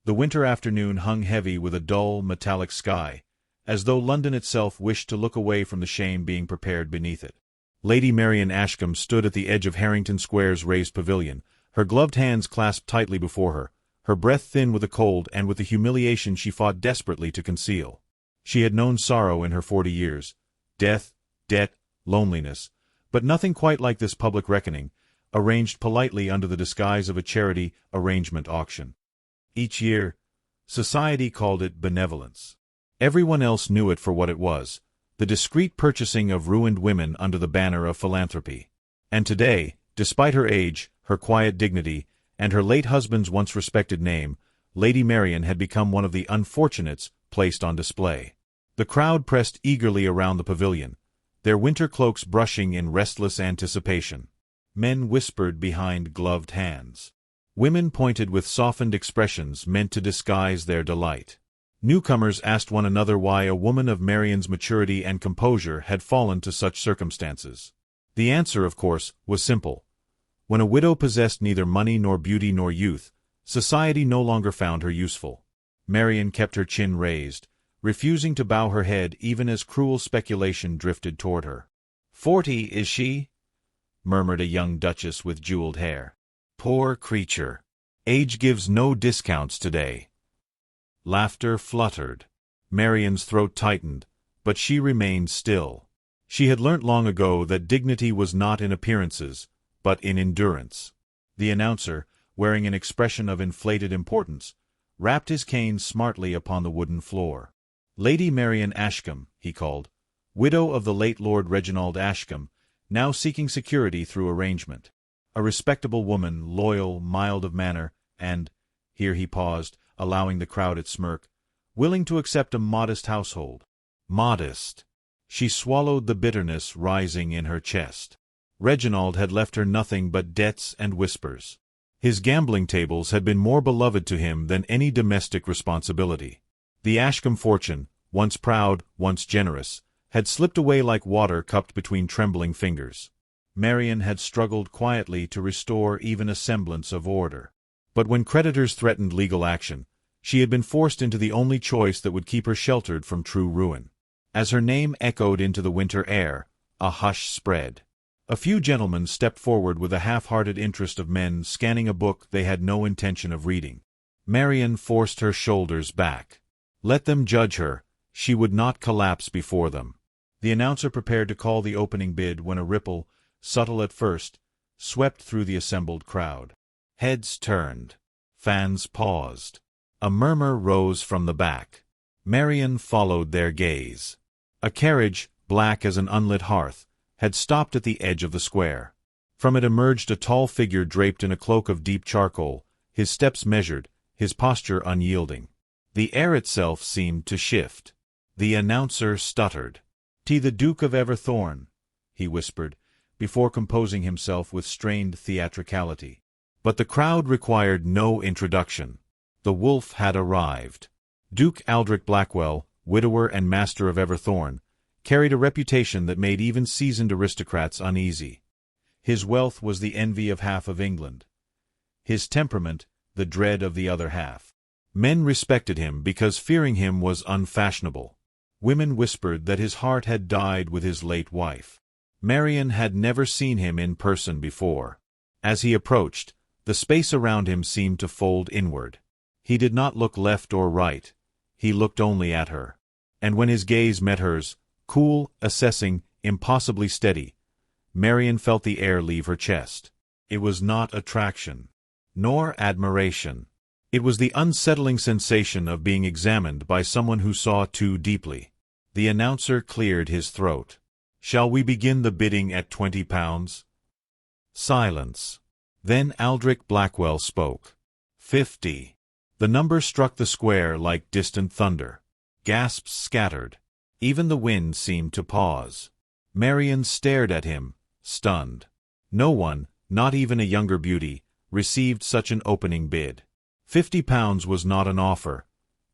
The winter afternoon hung heavy with a dull, metallic sky, as though London itself wished to look away from the shame being prepared beneath it. Lady Marian Ashcombe stood at the edge of Harrington Square's raised pavilion, her gloved hands clasped tightly before her breath thin with the cold and with the humiliation she fought desperately to conceal. She had known sorrow in her 40 years, death, debt, loneliness, but nothing quite like this public reckoning, arranged politely under the disguise of a charity arrangement auction. Each year, society called it benevolence. Everyone else knew it for what it was, the discreet purchasing of ruined women under the banner of philanthropy. And today, despite her age, her quiet dignity, and her late husband's once respected name, Lady Marian had become one of the unfortunates placed on display. The crowd pressed eagerly around the pavilion, their winter cloaks brushing in restless anticipation. Men whispered behind gloved hands. Women pointed with softened expressions meant to disguise their delight. Newcomers asked one another why a woman of Marian's maturity and composure had fallen to such circumstances. The answer, of course, was simple. When a widow possessed neither money nor beauty nor youth, society no longer found her useful. Marian kept her chin raised, refusing to bow her head even as cruel speculation drifted toward her. 40, is she? Murmured a young duchess with jeweled hair. Poor creature. Age gives no discounts today. Laughter fluttered. Marian's throat tightened, but she remained still. She had learnt long ago that dignity was not in appearances, but in endurance. The announcer, wearing an expression of inflated importance, rapped his cane smartly upon the wooden floor. Lady Marian Ashcombe, he called, widow of the late Lord Reginald Ashcombe, now seeking security through arrangement. A respectable woman, loyal, mild of manner, and, here he paused, allowing the crowd its smirk, willing to accept a modest household. Modest. She swallowed the bitterness rising in her chest. Reginald had left her nothing but debts and whispers. His gambling tables had been more beloved to him than any domestic responsibility. The Ashcombe fortune, once proud, once generous, had slipped away like water cupped between trembling fingers. Marian had struggled quietly to restore even a semblance of order. But when creditors threatened legal action, she had been forced into the only choice that would keep her sheltered from true ruin. As her name echoed into the winter air, a hush spread. A few gentlemen stepped forward with the half-hearted interest of men scanning a book they had no intention of reading. Marian forced her shoulders back. Let them judge her, she would not collapse before them. The announcer prepared to call the opening bid when a ripple, subtle at first, swept through the assembled crowd. Heads turned. Fans paused. A murmur rose from the back. Marian followed their gaze. A carriage, black as an unlit hearth, had stopped at the edge of the square. From it emerged a tall figure draped in a cloak of deep charcoal, his steps measured, his posture unyielding. The air itself seemed to shift. The announcer stuttered. "'T the Duke of Everthorne," he whispered, before composing himself with strained theatricality. But the crowd required no introduction. The wolf had arrived. Duke Aldrich Blackwell, widower and master of Everthorne, carried a reputation that made even seasoned aristocrats uneasy. His wealth was the envy of half of England. His temperament, the dread of the other half. Men respected him because fearing him was unfashionable. Women whispered that his heart had died with his late wife. Marian had never seen him in person before. As he approached, the space around him seemed to fold inward. He did not look left or right. He looked only at her. And when his gaze met hers, cool, assessing, impossibly steady, Marian felt the air leave her chest. It was not attraction, nor admiration. It was the unsettling sensation of being examined by someone who saw too deeply. The announcer cleared his throat. "Shall we begin the bidding at £20? Silence. Then Aldrich Blackwell spoke. 50. The number struck the square like distant thunder. Gasps scattered. Even the wind seemed to pause. Marian stared at him, stunned. No one, not even a younger beauty, received such an opening bid. £50 was not an offer.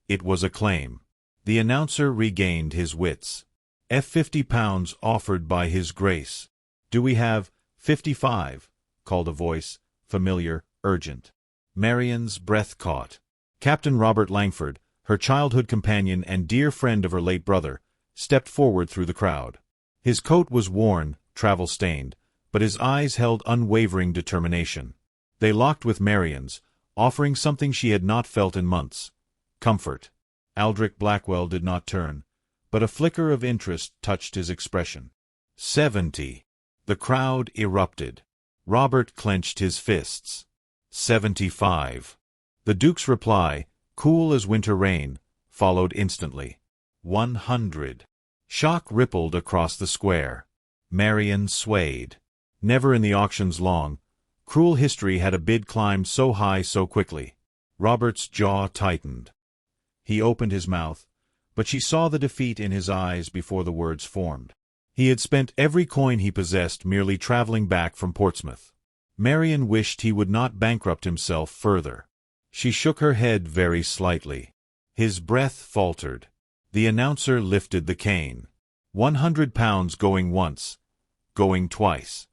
It was a claim. The announcer regained his wits. £50 offered by His Grace. "Do we have 55? Called a voice, familiar, urgent. Marian's breath caught. Captain Robert Langford, her childhood companion and dear friend of her late brother, stepped forward through the crowd. His coat was worn, travel-stained, but his eyes held unwavering determination. They locked with Marian's, offering something she had not felt in months: comfort. Aldrich Blackwell did not turn, but a flicker of interest touched his expression. 70. The crowd erupted. Robert clenched his fists. 75. The Duke's reply, cool as winter rain, followed instantly. 100. Shock rippled across the square. Marian swayed. Never in the auction's long, cruel history had a bid climbed so high so quickly. Robert's jaw tightened. He opened his mouth, but she saw the defeat in his eyes before the words formed. He had spent every coin he possessed merely traveling back from Portsmouth. Marian wished he would not bankrupt himself further. She shook her head very slightly. His breath faltered. The announcer lifted the cane. £100 going once, going twice.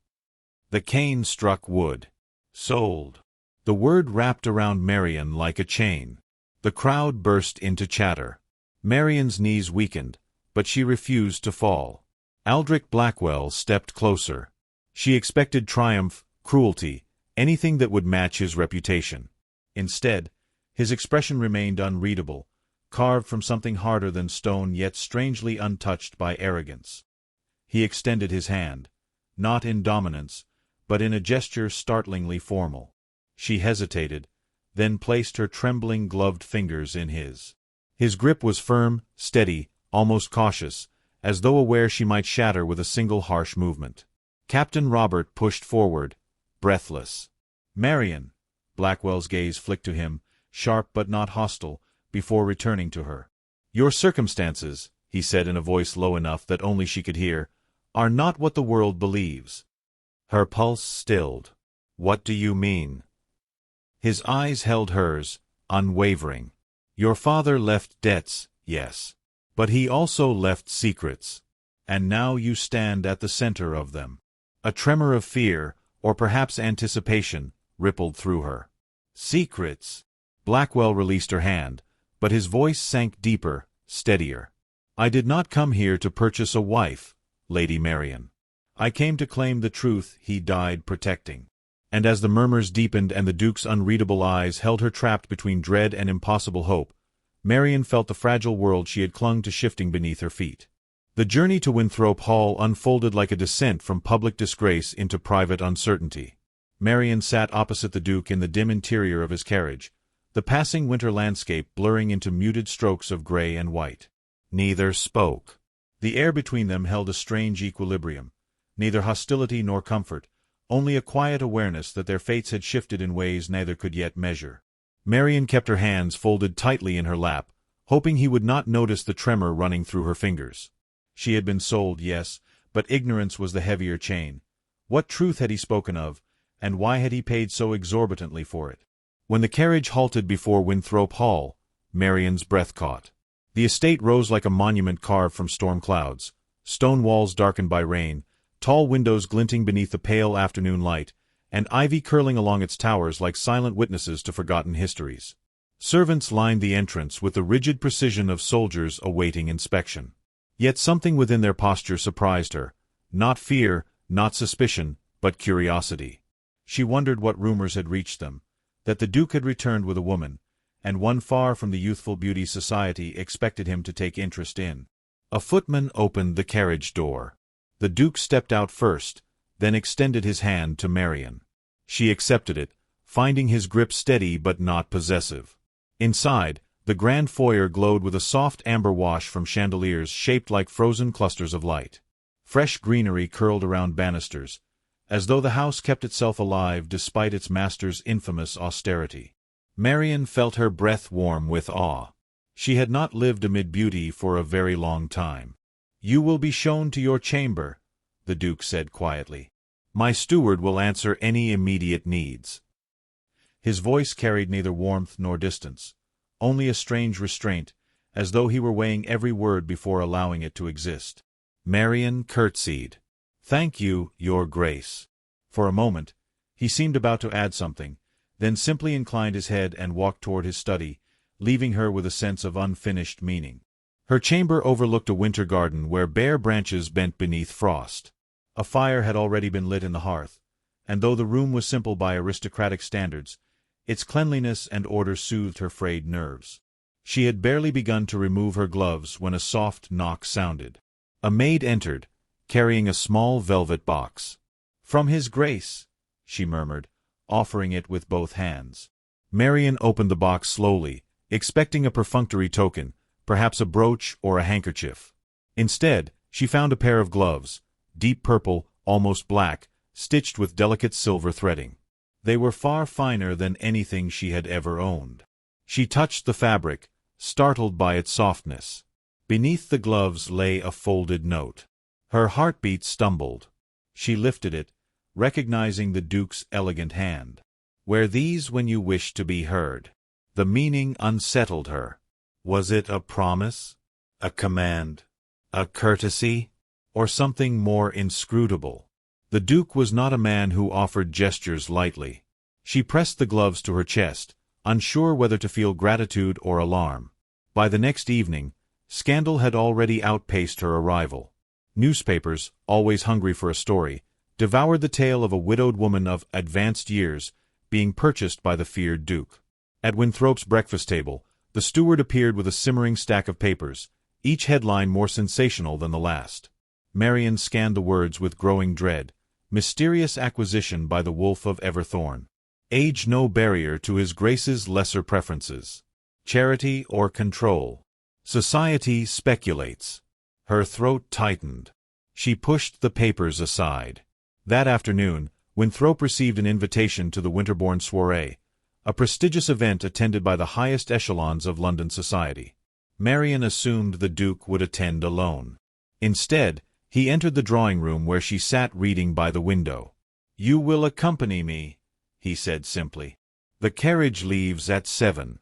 The cane struck wood. Sold. The word wrapped around Marian like a chain. The crowd burst into chatter. Marian's knees weakened, but she refused to fall. Aldrich Blackwell stepped closer. She expected triumph, cruelty, anything that would match his reputation. Instead, his expression remained unreadable, carved from something harder than stone yet strangely untouched by arrogance. He extended his hand, not in dominance, but in a gesture startlingly formal. She hesitated, then placed her trembling gloved fingers in his. His grip was firm, steady, almost cautious, as though aware she might shatter with a single harsh movement. Captain Robert pushed forward, breathless. "Marian!" Blackwell's gaze flicked to him, sharp but not hostile, before returning to her. "Your circumstances," he said in a voice low enough that only she could hear, "are not what the world believes." Her pulse stilled. "What do you mean?" His eyes held hers, unwavering. "Your father left debts, yes. But he also left secrets. And now you stand at the center of them." A tremor of fear, or perhaps anticipation, rippled through her. "Secrets!" Blackwell released her hand, but his voice sank deeper, steadier. "I did not come here to purchase a wife, Lady Marian. I came to claim the truth he died protecting." And as the murmurs deepened and the Duke's unreadable eyes held her trapped between dread and impossible hope, Marian felt the fragile world she had clung to shifting beneath her feet. The journey to Winthrop Hall unfolded like a descent from public disgrace into private uncertainty. Marian sat opposite the Duke in the dim interior of his carriage, the passing winter landscape blurring into muted strokes of gray and white. Neither spoke. The air between them held a strange equilibrium, neither hostility nor comfort, only a quiet awareness that their fates had shifted in ways neither could yet measure. Marian kept her hands folded tightly in her lap, hoping he would not notice the tremor running through her fingers. She had been sold, yes, but ignorance was the heavier chain. What truth had he spoken of, and why had he paid so exorbitantly for it? When the carriage halted before Winthrop Hall, Marian's breath caught. The estate rose like a monument carved from storm clouds, stone walls darkened by rain, tall windows glinting beneath the pale afternoon light, and ivy curling along its towers like silent witnesses to forgotten histories. Servants lined the entrance with the rigid precision of soldiers awaiting inspection. Yet something within their posture surprised her, not fear, not suspicion, but curiosity. She wondered what rumors had reached them, that the Duke had returned with a woman, and one far from the youthful beauty society expected him to take interest in. A footman opened the carriage door. The Duke stepped out first, then extended his hand to Marian. She accepted it, finding his grip steady but not possessive. Inside, the grand foyer glowed with a soft amber wash from chandeliers shaped like frozen clusters of light. Fresh greenery curled around banisters, as though the house kept itself alive despite its master's infamous austerity. Marian felt her breath warm with awe. She had not lived amid beauty for a very long time. "You will be shown to your chamber," the Duke said quietly. "My steward will answer any immediate needs." His voice carried neither warmth nor distance, only a strange restraint, as though he were weighing every word before allowing it to exist. Marian curtsied. "Thank you, Your Grace." For a moment, he seemed about to add something, then simply inclined his head and walked toward his study, leaving her with a sense of unfinished meaning. Her chamber overlooked a winter garden where bare branches bent beneath frost. A fire had already been lit in the hearth, and though the room was simple by aristocratic standards, its cleanliness and order soothed her frayed nerves. She had barely begun to remove her gloves when a soft knock sounded. A maid entered, carrying a small velvet box. "From His Grace," she murmured, offering it with both hands. Marian opened the box slowly, expecting a perfunctory token, perhaps a brooch or a handkerchief. Instead, she found a pair of gloves, deep purple, almost black, stitched with delicate silver threading. They were far finer than anything she had ever owned. She touched the fabric, startled by its softness. Beneath the gloves lay a folded note. Her heartbeat stumbled. She lifted it, recognizing the Duke's elegant hand. "Wear these when you wish to be heard." The meaning unsettled her. Was it a promise? A command? A courtesy? Or something more inscrutable? The Duke was not a man who offered gestures lightly. She pressed the gloves to her chest, unsure whether to feel gratitude or alarm. By the next evening, scandal had already outpaced her arrival. Newspapers, always hungry for a story, devoured the tale of a widowed woman of advanced years being purchased by the feared Duke. At Winthrop's breakfast table, the steward appeared with a simmering stack of papers, each headline more sensational than the last. Marian scanned the words with growing dread. Mysterious acquisition by the Wolf of Everthorne. Age no barrier to His Grace's lesser preferences. Charity or control. Society speculates. Her throat tightened. She pushed the papers aside. That afternoon, Winthrop received an invitation to the Winterbourne soirée, a prestigious event attended by the highest echelons of London society. Marian assumed the Duke would attend alone. Instead, he entered the drawing-room where she sat reading by the window. "You will accompany me," he said simply. "The carriage leaves at 7.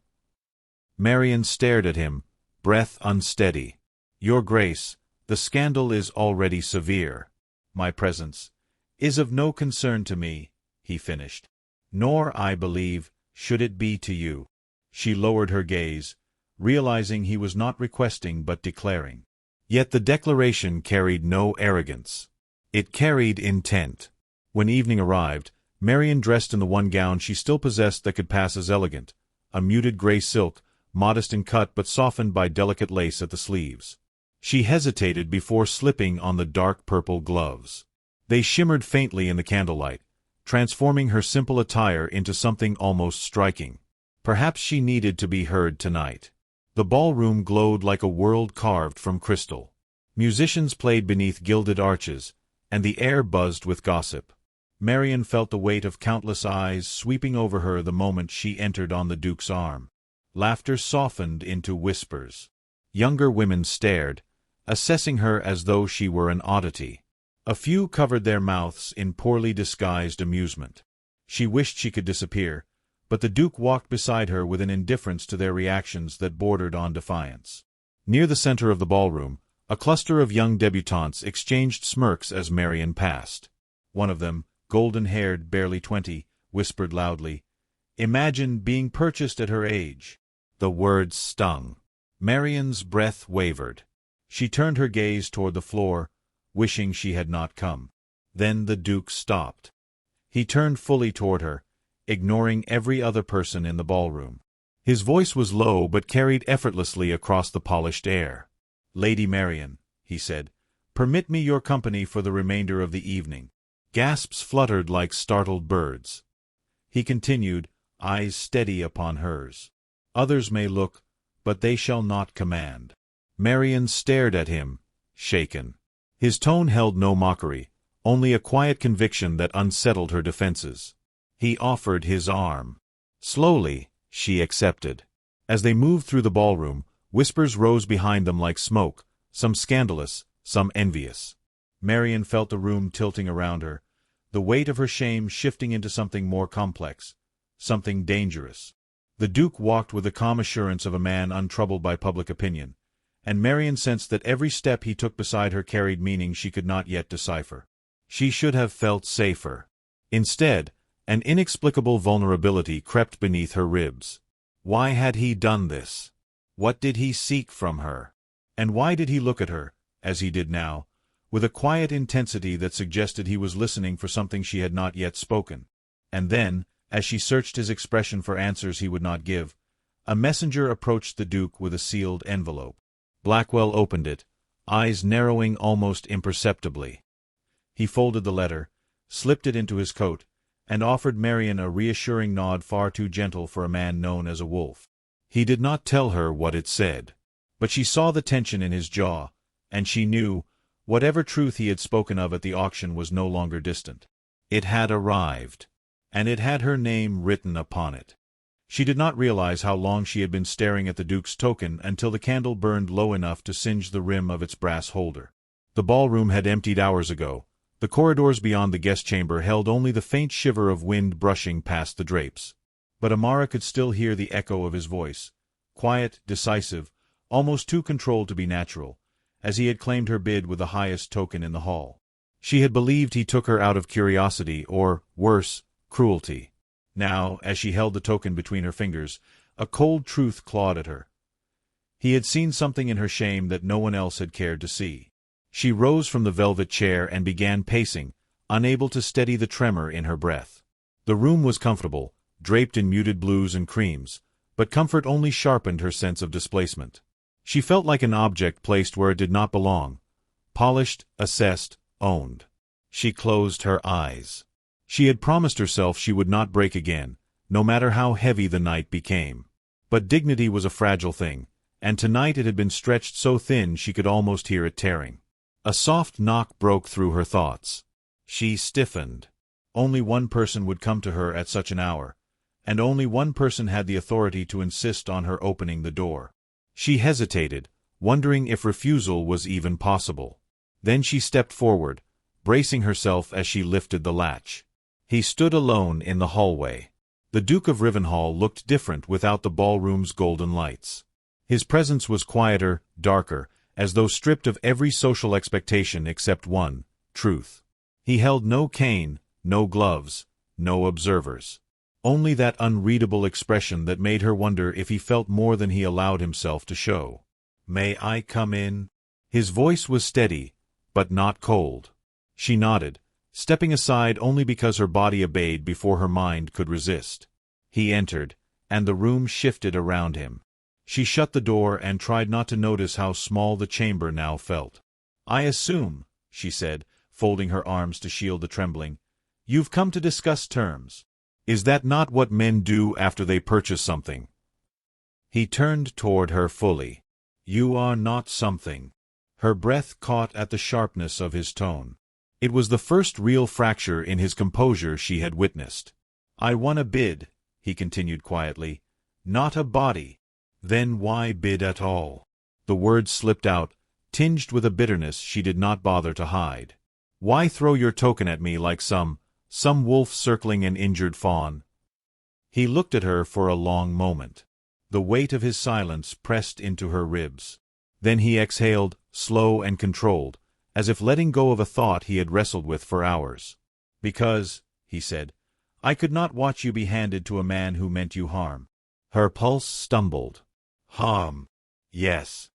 Marian stared at him, breath unsteady. "Your Grace, the scandal is already severe. My presence is of no concern to me," he finished. "Nor, I believe, should it be to you." She lowered her gaze, realizing he was not requesting but declaring. Yet the declaration carried no arrogance. It carried intent. When evening arrived, Marian dressed in the one gown she still possessed that could pass as elegant, a muted gray silk, modest in cut but softened by delicate lace at the sleeves. She hesitated before slipping on the dark purple gloves. They shimmered faintly in the candlelight, transforming her simple attire into something almost striking. Perhaps she needed to be heard tonight. The ballroom glowed like a world carved from crystal. Musicians played beneath gilded arches, and the air buzzed with gossip. Marian felt the weight of countless eyes sweeping over her the moment she entered on the Duke's arm. Laughter softened into whispers. Younger women stared, assessing her as though she were an oddity. A few covered their mouths in poorly disguised amusement. She wished she could disappear, but the Duke walked beside her with an indifference to their reactions that bordered on defiance. Near the center of the ballroom, a cluster of young debutantes exchanged smirks as Marian passed. One of them, golden-haired, barely 20, whispered loudly, "Imagine being purchased at her age." The words stung. Marian's breath wavered. She turned her gaze toward the floor, wishing she had not come. Then the Duke stopped. He turned fully toward her, ignoring every other person in the ballroom. His voice was low but carried effortlessly across the polished air. "Lady Marian," he said, "permit me your company for the remainder of the evening." Gasps fluttered like startled birds. He continued, eyes steady upon hers. "Others may look, but they shall not command." Marian stared at him, shaken. His tone held no mockery, only a quiet conviction that unsettled her defenses. He offered his arm. Slowly, she accepted. As they moved through the ballroom, whispers rose behind them like smoke, some scandalous, some envious. Marian felt the room tilting around her, the weight of her shame shifting into something more complex, something dangerous. The Duke walked with the calm assurance of a man untroubled by public opinion, and Marian sensed that every step he took beside her carried meaning she could not yet decipher. She should have felt safer. Instead, an inexplicable vulnerability crept beneath her ribs. Why had he done this? What did he seek from her? And why did he look at her, as he did now, with a quiet intensity that suggested he was listening for something she had not yet spoken? And then, as she searched his expression for answers he would not give, a messenger approached the Duke with a sealed envelope. Blackwell opened it, eyes narrowing almost imperceptibly. He folded the letter, slipped it into his coat, and offered Marian a reassuring nod far too gentle for a man known as a wolf. He did not tell her what it said, but she saw the tension in his jaw, and she knew, whatever truth he had spoken of at the auction was no longer distant. It had arrived, and it had her name written upon it. She did not realize how long she had been staring at the Duke's token until the candle burned low enough to singe the rim of its brass holder. The ballroom had emptied hours ago. The corridors beyond the guest chamber held only the faint shiver of wind brushing past the drapes. But Amara could still hear the echo of his voice, quiet, decisive, almost too controlled to be natural, as he had claimed her bid with the highest token in the hall. She had believed he took her out of curiosity or, worse, cruelty. Now, as she held the token between her fingers, a cold truth clawed at her. He had seen something in her shame that no one else had cared to see. She rose from the velvet chair and began pacing, unable to steady the tremor in her breath. The room was comfortable, draped in muted blues and creams, but comfort only sharpened her sense of displacement. She felt like an object placed where it did not belong, polished, assessed, owned. She closed her eyes. She had promised herself she would not break again, no matter how heavy the night became. But dignity was a fragile thing, and tonight it had been stretched so thin she could almost hear it tearing. A soft knock broke through her thoughts. She stiffened. Only one person would come to her at such an hour, and only one person had the authority to insist on her opening the door. She hesitated, wondering if refusal was even possible. Then she stepped forward, bracing herself as she lifted the latch. He stood alone in the hallway. The Duke of Rivenhall looked different without the ballroom's golden lights. His presence was quieter, darker, as though stripped of every social expectation except one, truth. He held no cane, no gloves, no observers. Only that unreadable expression that made her wonder if he felt more than he allowed himself to show. "May I come in?" His voice was steady, but not cold. She nodded, stepping aside only because her body obeyed before her mind could resist. He entered, and the room shifted around him. She shut the door and tried not to notice how small the chamber now felt. "I assume," she said, folding her arms to shield the trembling, "you've come to discuss terms. Is that not what men do after they purchase something?" He turned toward her fully. "You are not something." Her breath caught at the sharpness of his tone. It was the first real fracture in his composure she had witnessed. "I won a bid," he continued quietly, "not a body." "Then why bid at all?" The words slipped out, tinged with a bitterness she did not bother to hide. "Why throw your token at me like some wolf circling an injured fawn?" He looked at her for a long moment. The weight of his silence pressed into her ribs. Then he exhaled, slow and controlled, as if letting go of a thought he had wrestled with for hours. "Because," he said, "I could not watch you be handed to a man who meant you harm." Her pulse stumbled. "Harm? Yes."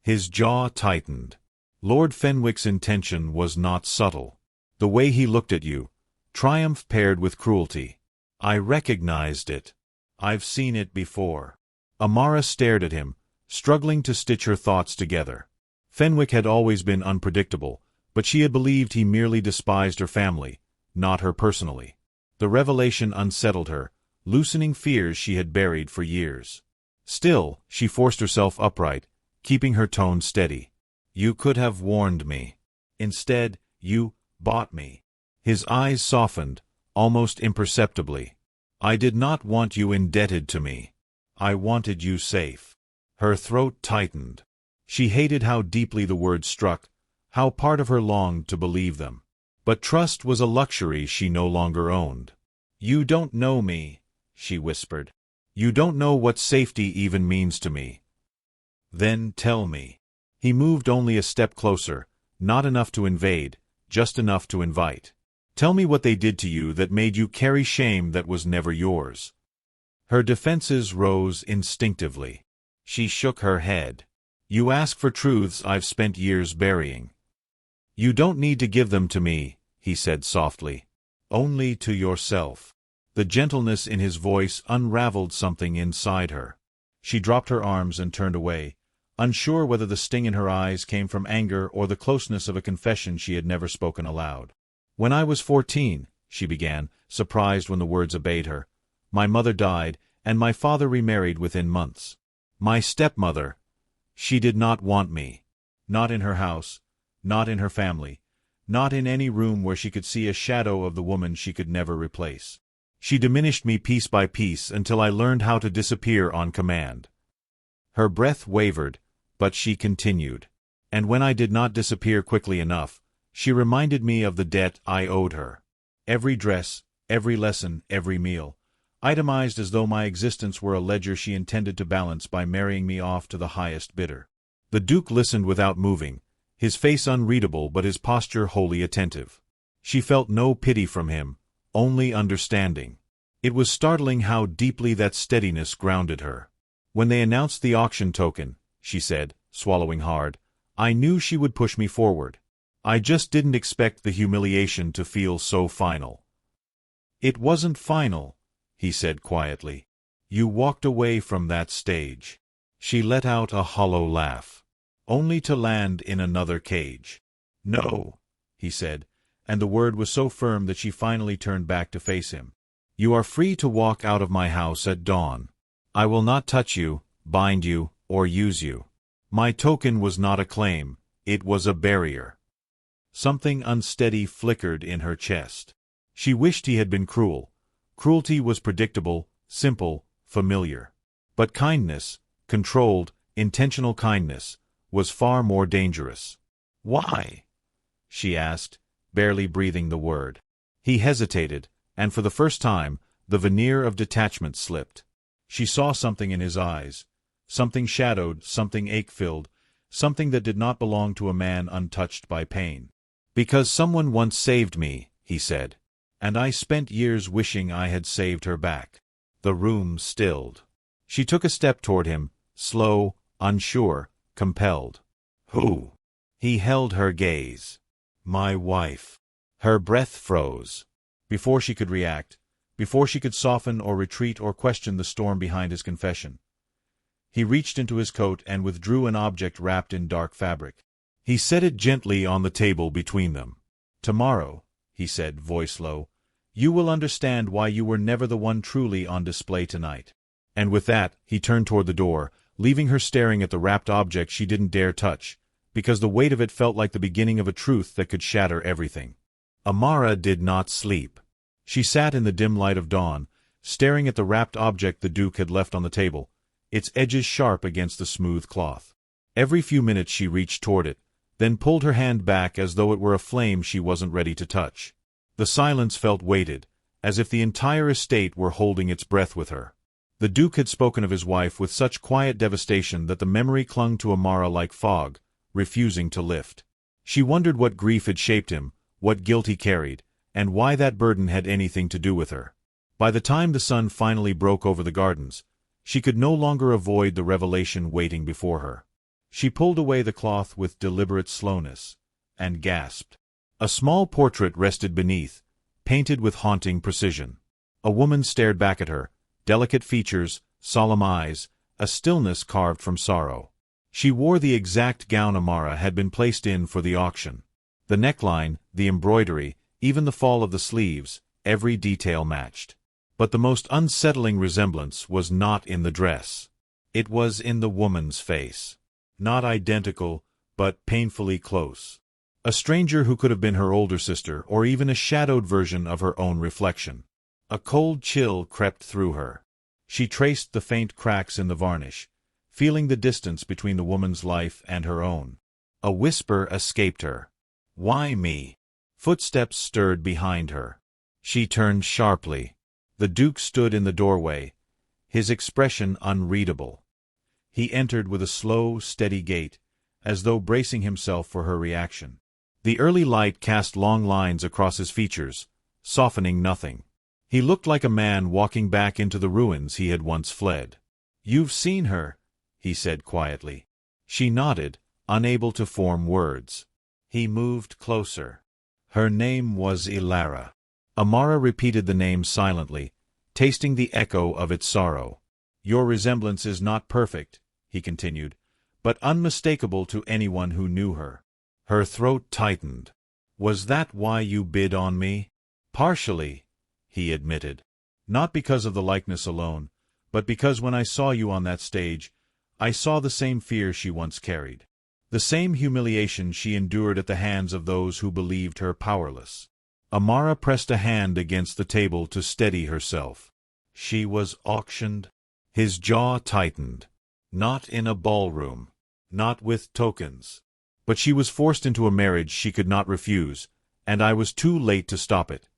His jaw tightened. Lord Fenwick's intention was not subtle. The way he looked at you, triumph paired with cruelty. I recognized it. I've seen it before. Amara stared at him, struggling to stitch her thoughts together. Fenwick had always been unpredictable, but she had believed he merely despised her family, not her personally. The revelation unsettled her, loosening fears she had buried for years. Still, she forced herself upright, keeping her tone steady. "You could have warned me. Instead, you bought me." His eyes softened, almost imperceptibly. "I did not want you indebted to me. I wanted you safe." Her throat tightened. She hated how deeply the words struck, how part of her longed to believe them. But trust was a luxury she no longer owned. "You don't know me," she whispered. "You don't know what safety even means to me." "Then tell me." He moved only a step closer, not enough to invade, just enough to invite. "Tell me what they did to you that made you carry shame that was never yours." Her defenses rose instinctively. She shook her head. "You ask for truths I've spent years burying." "You don't need to give them to me," he said softly. "Only to yourself." The gentleness in his voice unraveled something inside her. She dropped her arms and turned away, unsure whether the sting in her eyes came from anger or the closeness of a confession she had never spoken aloud. "When I was 14, she began, surprised when the words obeyed her, "my mother died, and my father remarried within months. My stepmother, she did not want me. Not in her house, not in her family, not in any room where she could see a shadow of the woman she could never replace. She diminished me piece by piece until I learned how to disappear on command." Her breath wavered, but she continued. "And when I did not disappear quickly enough, she reminded me of the debt I owed her. Every dress, every lesson, every meal, itemized as though my existence were a ledger she intended to balance by marrying me off to the highest bidder." The Duke listened without moving, his face unreadable but his posture wholly attentive. She felt no pity from him, only understanding. It was startling how deeply that steadiness grounded her. "When they announced the auction token," she said, swallowing hard, "I knew she would push me forward. I just didn't expect the humiliation to feel so final." "It wasn't final," he said quietly. "You walked away from that stage." She let out a hollow laugh. "Only to land in another cage." "No," he said, and the word was so firm that she finally turned back to face him. "You are free to walk out of my house at dawn. I will not touch you, bind you, or use you. My token was not a claim, it was a barrier." Something unsteady flickered in her chest. She wished he had been cruel. Cruelty was predictable, simple, familiar. But kindness, controlled, intentional kindness, was far more dangerous. "Why?" she asked, barely breathing the word. He hesitated, and for the first time, the veneer of detachment slipped. She saw something in his eyes, something shadowed, something ache-filled, something that did not belong to a man untouched by pain. "Because someone once saved me," he said, "and I spent years wishing I had saved her back." The room stilled. She took a step toward him, slow, unsure, compelled. "Who?" He held her gaze. "My wife." Her breath froze. Before she could react, before she could soften or retreat or question the storm behind his confession, he reached into his coat and withdrew an object wrapped in dark fabric. He set it gently on the table between them. "Tomorrow," he said, voice low, "you will understand why you were never the one truly on display tonight." And with that, he turned toward the door, leaving her staring at the wrapped object she didn't dare touch, because the weight of it felt like the beginning of a truth that could shatter everything. Amara did not sleep. She sat in the dim light of dawn, staring at the wrapped object the Duke had left on the table, its edges sharp against the smooth cloth. Every few minutes she reached toward it, then pulled her hand back as though it were a flame she wasn't ready to touch. The silence felt weighted, as if the entire estate were holding its breath with her. The Duke had spoken of his wife with such quiet devastation that the memory clung to Amara like fog, refusing to lift. She wondered what grief had shaped him, what guilt he carried, and why that burden had anything to do with her. By the time the sun finally broke over the gardens, she could no longer avoid the revelation waiting before her. She pulled away the cloth with deliberate slowness, and gasped. A small portrait rested beneath, painted with haunting precision. A woman stared back at her, delicate features, solemn eyes, a stillness carved from sorrow. She wore the exact gown Amara had been placed in for the auction. The neckline, the embroidery, even the fall of the sleeves, every detail matched. But the most unsettling resemblance was not in the dress. It was in the woman's face. Not identical, but painfully close. A stranger who could have been her older sister or even a shadowed version of her own reflection. A cold chill crept through her. She traced the faint cracks in the varnish, feeling the distance between the woman's life and her own. A whisper escaped her. "Why me?" Footsteps stirred behind her. She turned sharply. The Duke stood in the doorway, his expression unreadable. He entered with a slow, steady gait, as though bracing himself for her reaction. The early light cast long lines across his features, softening nothing. He looked like a man walking back into the ruins he had once fled. "You've seen her," he said quietly. She nodded, unable to form words. He moved closer. "Her name was Ilara." Amara repeated the name silently, tasting the echo of its sorrow. "Your resemblance is not perfect," he continued, "but unmistakable to anyone who knew her." Her throat tightened. "Was that why you bid on me?" "Partially," he admitted. "Not because of the likeness alone, but because when I saw you on that stage, I saw the same fear she once carried. The same humiliation she endured at the hands of those who believed her powerless." Amara pressed a hand against the table to steady herself. "She was auctioned?" His jaw tightened. "Not in a ballroom. Not with tokens. But she was forced into a marriage she could not refuse, and I was too late to stop it."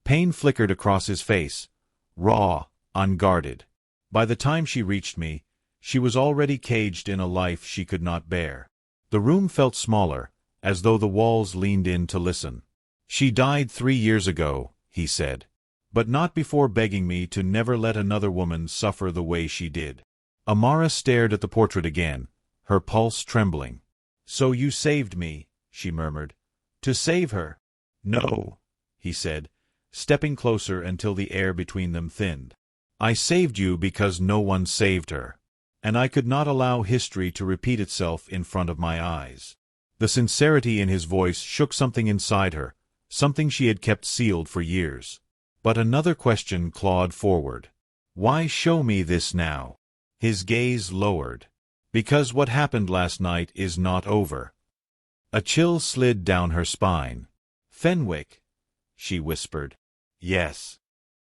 Pain flickered across his face, raw, unguarded. "By the time she reached me, she was already caged in a life she could not bear." The room felt smaller, as though the walls leaned in to listen. "She died 3 years ago," he said. "But not before begging me to never let another woman suffer the way she did." Amara stared at the portrait again, her pulse trembling. "So you saved me," she murmured. "To save her?" "No," he said, stepping closer until the air between them thinned. "I saved you because no one saved her. And I could not allow history to repeat itself in front of my eyes." The sincerity in his voice shook something inside her, something she had kept sealed for years. But another question clawed forward. "Why show me this now?" His gaze lowered. "Because what happened last night is not over." A chill slid down her spine. "Fenwick," she whispered. "Yes."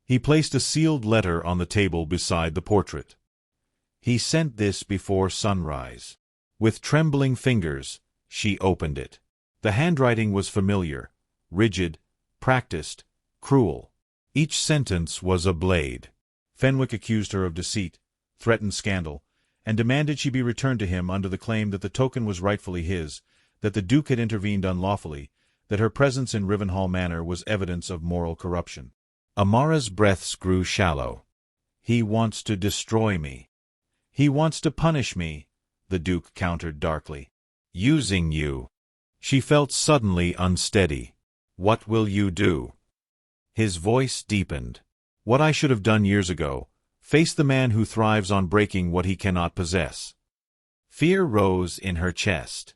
He placed a sealed letter on the table beside the portrait. "He sent this before sunrise." With trembling fingers, she opened it. The handwriting was familiar, rigid, practiced, cruel. Each sentence was a blade. Fenwick accused her of deceit, threatened scandal, and demanded she be returned to him under the claim that the token was rightfully his, that the Duke had intervened unlawfully, that her presence in Rivenhall Manor was evidence of moral corruption. Amara's breaths grew shallow. "He wants to destroy me. He wants to punish me," the Duke countered darkly. "Using you." She felt suddenly unsteady. "What will you do?" His voice deepened. "What I should have done years ago, face the man who thrives on breaking what he cannot possess." Fear rose in her chest.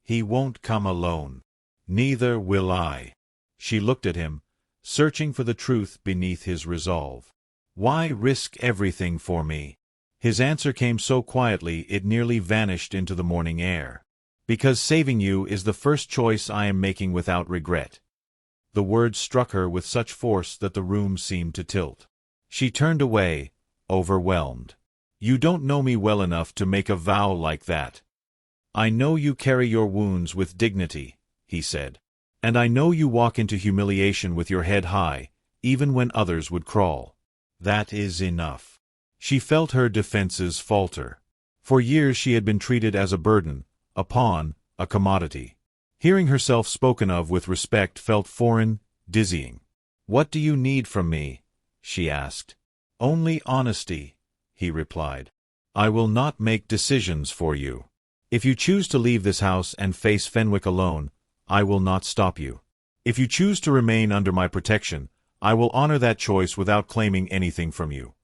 "He won't come alone. Neither will I." She looked at him, searching for the truth beneath his resolve. "Why risk everything for me?" His answer came so quietly it nearly vanished into the morning air. "Because saving you is the first choice I am making without regret." The words struck her with such force that the room seemed to tilt. She turned away, overwhelmed. "You don't know me well enough to make a vow like that." "I know you carry your wounds with dignity," he said. "And I know you walk into humiliation with your head high, even when others would crawl. That is enough." She felt her defenses falter. For years she had been treated as a burden, a pawn, a commodity. Hearing herself spoken of with respect felt foreign, dizzying. "What do you need from me?" she asked. "Only honesty," he replied. "I will not make decisions for you. If you choose to leave this house and face Fenwick alone, I will not stop you. If you choose to remain under my protection, I will honor that choice without claiming anything from you."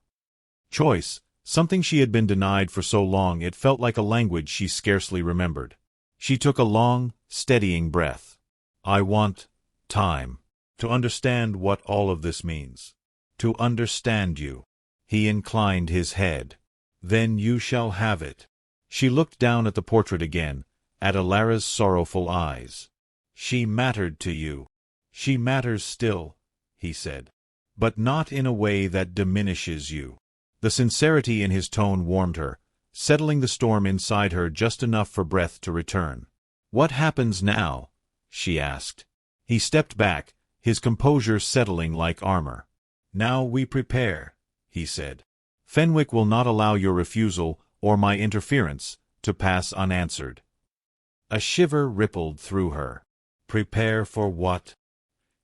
Choice, something she had been denied for so long it felt like a language she scarcely remembered. She took a long, steadying breath. "I want time to understand what all of this means. To understand you." He inclined his head. "Then you shall have it." She looked down at the portrait again, at Ilara's sorrowful eyes. "She mattered to you." "She matters still," he said. "But not in a way that diminishes you." The sincerity in his tone warmed her, settling the storm inside her just enough for breath to return. "What happens now?" she asked. He stepped back, his composure settling like armor. "Now we prepare," he said. "Fenwick will not allow your refusal, or my interference, to pass unanswered." A shiver rippled through her. "Prepare for what?"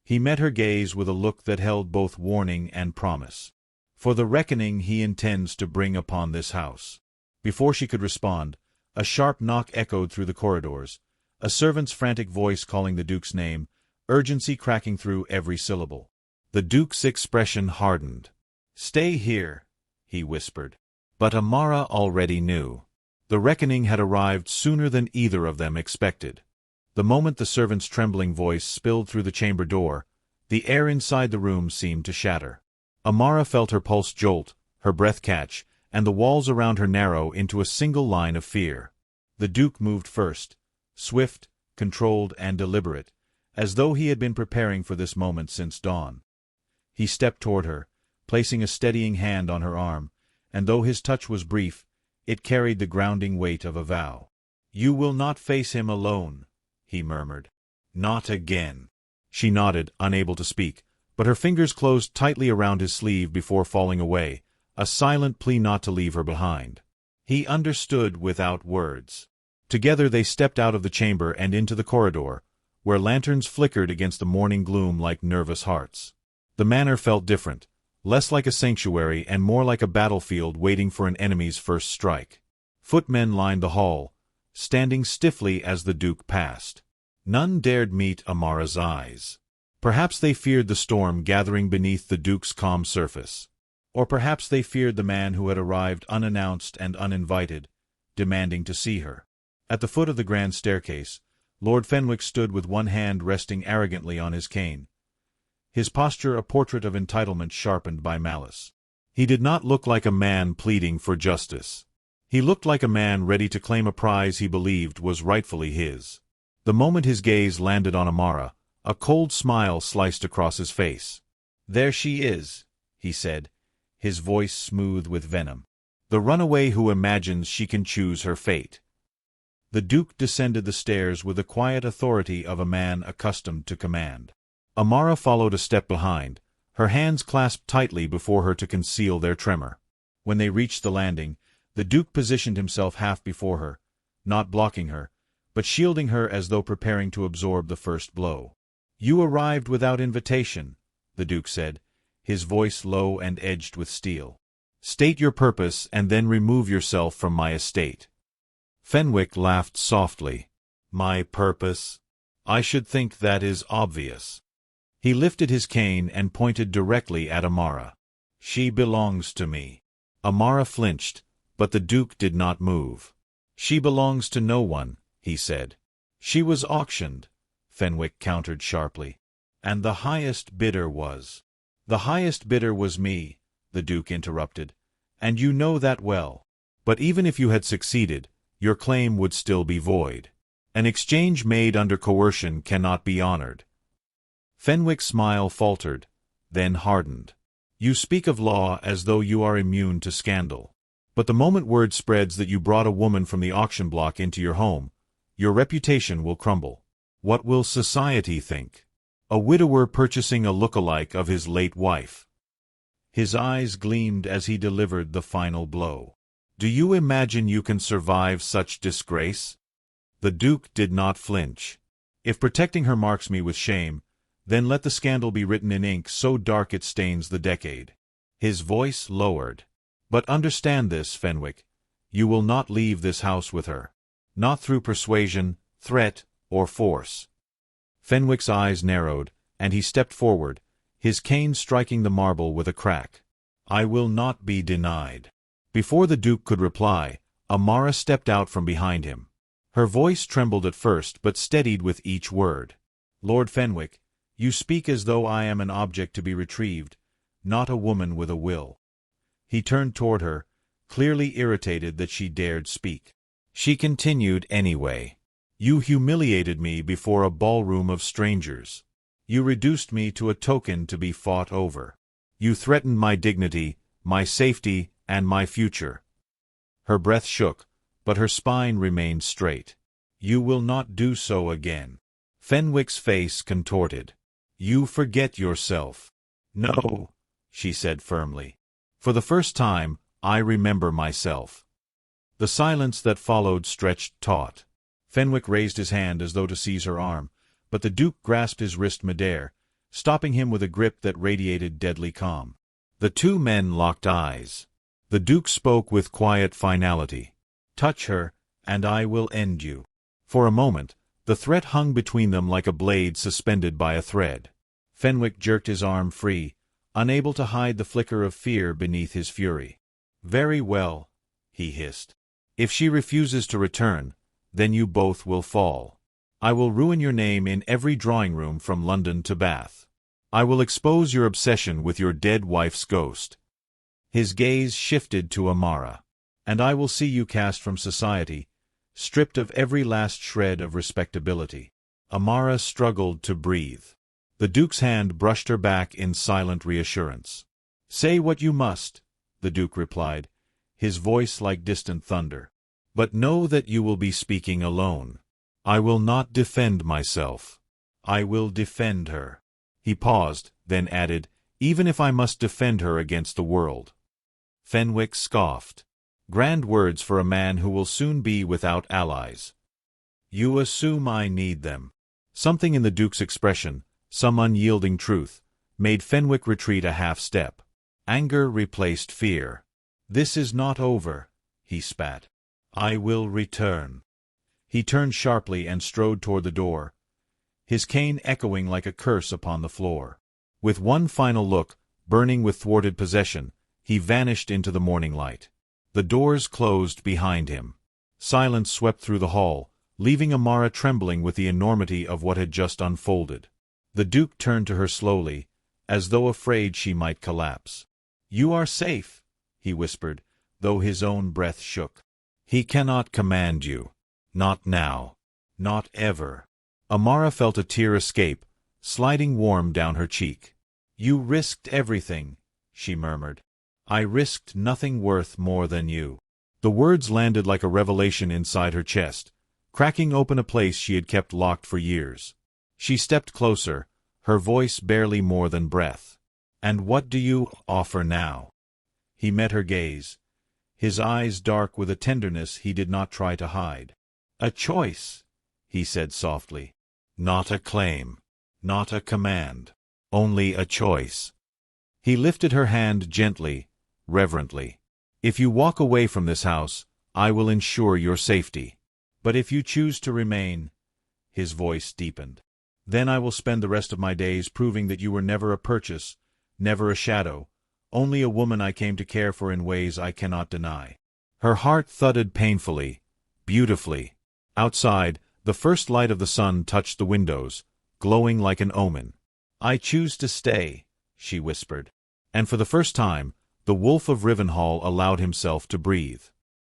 He met her gaze with a look that held both warning and promise. "For the reckoning he intends to bring upon this house." Before she could respond, a sharp knock echoed through the corridors, a servant's frantic voice calling the Duke's name, urgency cracking through every syllable. The Duke's expression hardened. "Stay here," he whispered. But Amara already knew. The reckoning had arrived sooner than either of them expected. The moment the servant's trembling voice spilled through the chamber door, the air inside the room seemed to shatter. Amara felt her pulse jolt, her breath catch, and the walls around her narrow into a single line of fear. The Duke moved first, swift, controlled, and deliberate, as though he had been preparing for this moment since dawn. He stepped toward her, placing a steadying hand on her arm, and though his touch was brief, it carried the grounding weight of a vow. "You will not face him alone," he murmured. "Not again." She nodded, unable to speak, but her fingers closed tightly around his sleeve before falling away, a silent plea not to leave her behind. He understood without words. Together they stepped out of the chamber and into the corridor, where lanterns flickered against the morning gloom like nervous hearts. The manor felt different, less like a sanctuary and more like a battlefield waiting for an enemy's first strike. Footmen lined the hall, standing stiffly as the Duke passed. None dared meet Amara's eyes. Perhaps they feared the storm gathering beneath the Duke's calm surface. Or perhaps they feared the man who had arrived unannounced and uninvited, demanding to see her. At the foot of the grand staircase, Lord Fenwick stood with one hand resting arrogantly on his cane, his posture a portrait of entitlement sharpened by malice. He did not look like a man pleading for justice. He looked like a man ready to claim a prize he believed was rightfully his. The moment his gaze landed on Amara, a cold smile sliced across his face. "There she is," he said, his voice smooth with venom. "The runaway who imagines she can choose her fate." The Duke descended the stairs with the quiet authority of a man accustomed to command. Amara followed a step behind, her hands clasped tightly before her to conceal their tremor. When they reached the landing, the Duke positioned himself half before her, not blocking her, but shielding her as though preparing to absorb the first blow. "You arrived without invitation," the Duke said, his voice low and edged with steel. "State your purpose and then remove yourself from my estate." Fenwick laughed softly. "My purpose? I should think that is obvious." He lifted his cane and pointed directly at Amara. "She belongs to me." Amara flinched, but the Duke did not move. "She belongs to no one," he said. "She was auctioned," Fenwick countered sharply. "And the highest bidder was—" "The highest bidder was me," the Duke interrupted, "and you know that well. But even if you had succeeded, your claim would still be void. An exchange made under coercion cannot be honored." Fenwick's smile faltered, then hardened. "You speak of law as though you are immune to scandal. But the moment word spreads that you brought a woman from the auction block into your home, your reputation will crumble. What will society think? A widower purchasing a look-alike of his late wife." His eyes gleamed as he delivered the final blow. "Do you imagine you can survive such disgrace?" The Duke did not flinch. "If protecting her marks me with shame, then let the scandal be written in ink so dark it stains the decade." His voice lowered. "But understand this, Fenwick. You will not leave this house with her. Not through persuasion, threat, or force." Fenwick's eyes narrowed, and he stepped forward, his cane striking the marble with a crack. "I will not be denied." Before the Duke could reply, Amara stepped out from behind him. Her voice trembled at first but steadied with each word. "Lord Fenwick, you speak as though I am an object to be retrieved, not a woman with a will." He turned toward her, clearly irritated that she dared speak. She continued anyway. "You humiliated me before a ballroom of strangers. You reduced me to a token to be fought over. You threatened my dignity, my safety, and my future." Her breath shook, but her spine remained straight. "You will not do so again." Fenwick's face contorted. "You forget yourself." "No," she said firmly. "For the first time, I remember myself." The silence that followed stretched taut. Fenwick raised his hand as though to seize her arm, but the Duke grasped his wrist midair, stopping him with a grip that radiated deadly calm. The two men locked eyes. The Duke spoke with quiet finality. "Touch her, and I will end you." For a moment, the threat hung between them like a blade suspended by a thread. Fenwick jerked his arm free, unable to hide the flicker of fear beneath his fury. "Very well," he hissed. "If she refuses to return, then you both will fall. I will ruin your name in every drawing-room from London to Bath. I will expose your obsession with your dead wife's ghost." His gaze shifted to Amara. "And I will see you cast from society, stripped of every last shred of respectability." Amara struggled to breathe. The Duke's hand brushed her back in silent reassurance. "Say what you must," the Duke replied, his voice like distant thunder. "But know that you will be speaking alone. I will not defend myself. I will defend her." He paused, then added, "Even if I must defend her against the world." Fenwick scoffed. "Grand words for a man who will soon be without allies." "You assume I need them." Something in the Duke's expression, some unyielding truth, made Fenwick retreat a half-step. Anger replaced fear. "This is not over," he spat. "I will return." He turned sharply and strode toward the door, his cane echoing like a curse upon the floor. With one final look, burning with thwarted possession, he vanished into the morning light. The doors closed behind him. Silence swept through the hall, leaving Amara trembling with the enormity of what had just unfolded. The Duke turned to her slowly, as though afraid she might collapse. "You are safe," he whispered, though his own breath shook. "He cannot command you. Not now. Not ever." Amara felt a tear escape, sliding warm down her cheek. "You risked everything," she murmured. "I risked nothing worth more than you." The words landed like a revelation inside her chest, cracking open a place she had kept locked for years. She stepped closer, her voice barely more than breath. "And what do you offer now?" He met her gaze, his eyes dark with a tenderness he did not try to hide. "A choice," he said softly. "Not a claim, not a command, only a choice." He lifted her hand gently, reverently. "If you walk away from this house, I will ensure your safety. But if you choose to remain," his voice deepened, "then I will spend the rest of my days proving that you were never a purchase, never a shadow, only a woman I came to care for in ways I cannot deny." Her heart thudded painfully, beautifully. Outside, the first light of the sun touched the windows, glowing like an omen. "I choose to stay," she whispered. And for the first time, the Wolf of Rivenhall allowed himself to breathe.